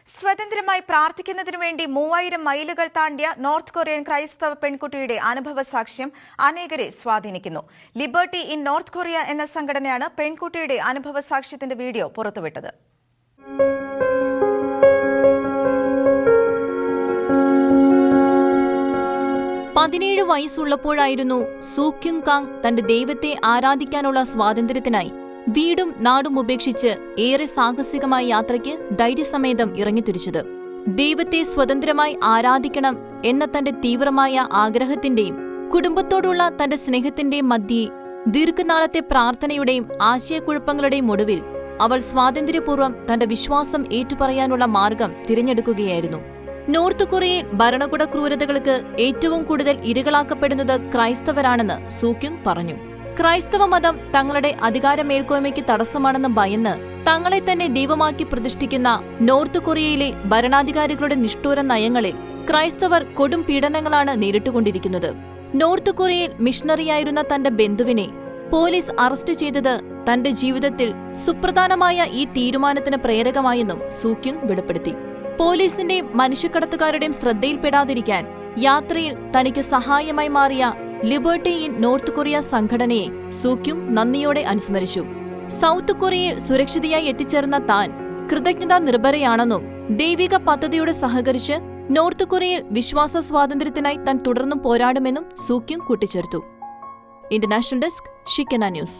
സ്വതന്ത്രമായി പ്രാർത്ഥിക്കുന്നതിനു വേണ്ടി 3000 മൈലുകൾ താണ്ടിയ north Korean ക്രൈസ്തവ പെൺകുട്ടിയുടെ അനുഭവ സാക്ഷ്യം അനേകരെ സ്വാധീനിക്കുന്നു. ലിബർട്ടി ഇൻ നോർത്ത് കൊറിയ എന്ന സംഘടനയാണ് പെൺകുട്ടിയുടെ അനുഭവ സാക്ഷ്യത്തിന്റെ വീഡിയോ പുറത്തുവിട്ടത്. പതിനേഴ് വയസ്സുള്ളപ്പോഴായിരുന്നു സൂക്യുങ് കാങ് തന്റെ ദൈവത്തെ ആരാധിക്കാനുള്ള സ്വാതന്ത്ര്യത്തിനായി വീടും നാടും ഉപേക്ഷിച്ച് ഏറെ സാഹസികമായ യാത്രയ്ക്ക് ധൈര്യസമേതം ഇറങ്ങിത്തിരിച്ചത്. ദൈവത്തെ സ്വതന്ത്രമായി ആരാധിക്കണം എന്ന തന്റെ തീവ്രമായ ആഗ്രഹത്തിന്റെയും കുടുംബത്തോടുള്ള തന്റെ സ്നേഹത്തിന്റെയും മധ്യേ ദീർഘനാളത്തെ പ്രാർത്ഥനയുടെയും ആശയക്കുഴപ്പങ്ങളുടെയും ഒടുവിൽ അവൾ സ്വാതന്ത്ര്യപൂർവ്വം തന്റെ വിശ്വാസം ഏറ്റുപറയാനുള്ള മാർഗം തിരഞ്ഞെടുക്കുകയായിരുന്നു. നോർത്ത് കൊറിയയിൽ ഭരണകൂട ക്രൂരതകൾക്ക് ഏറ്റവും കൂടുതൽ ഇരകളാക്കപ്പെടുന്നത് ക്രൈസ്തവരാണെന്ന് സൂക്യുങ് പറഞ്ഞു. ക്രൈസ്തവ മതം തങ്ങളുടെ അധികാരമേൽക്കോയ്മയ്ക്ക് തടസ്സമാണെന്ന് ഭയന്ന് തങ്ങളെ തന്നെ ദൈവമാക്കി പ്രതിഷ്ഠിക്കുന്ന നോർത്ത് കൊറിയയിലെ ഭരണാധികാരികളുടെ നിഷ്ഠൂര നയങ്ങളിൽ ക്രൈസ്തവർ കൊടും പീഡനങ്ങളാണ് നേരിട്ടുകൊണ്ടിരിക്കുന്നത്. നോർത്ത് കൊറിയയിൽ മിഷണറിയായിരുന്ന തന്റെ ബന്ധുവിനെ പോലീസ് അറസ്റ്റ് ചെയ്തത് തന്റെ ജീവിതത്തിൽ സുപ്രധാനമായ ഈ തീരുമാനത്തിന് പ്രേരകമായെന്നും സൂക്യുങ് വെളിപ്പെടുത്തി. പോലീസിന്റെയും മനുഷ്യക്കടത്തുകാരുടെയും ശ്രദ്ധയിൽപ്പെടാതിരിക്കാൻ യാത്രയിൽ തനിക്ക് സഹായമായി മാറിയ ലിബർട്ടി ഇൻ നോർത്ത് കൊറിയ സംഘടനയെ സൂക്യുങ് നന്ദിയോടെ അനുസ്മരിച്ചു. സൗത്ത് കൊറിയയിൽ സുരക്ഷിതയായി എത്തിച്ചേർന്ന താൻ കൃതജ്ഞതാ നിർഭരയാണെന്നും ദൈവിക പദ്ധതിയോട് സഹകരിച്ച് നോർത്ത് കൊറിയയിൽ വിശ്വാസ സ്വാതന്ത്ര്യത്തിനായി താൻ തുടർന്നും പോരാടുമെന്നും സൂക്യുങ് കൂട്ടിച്ചേർത്തു. ഇന്റർനാഷണൽ ഡെസ്ക്, ഷിക്കന ന്യൂസ്.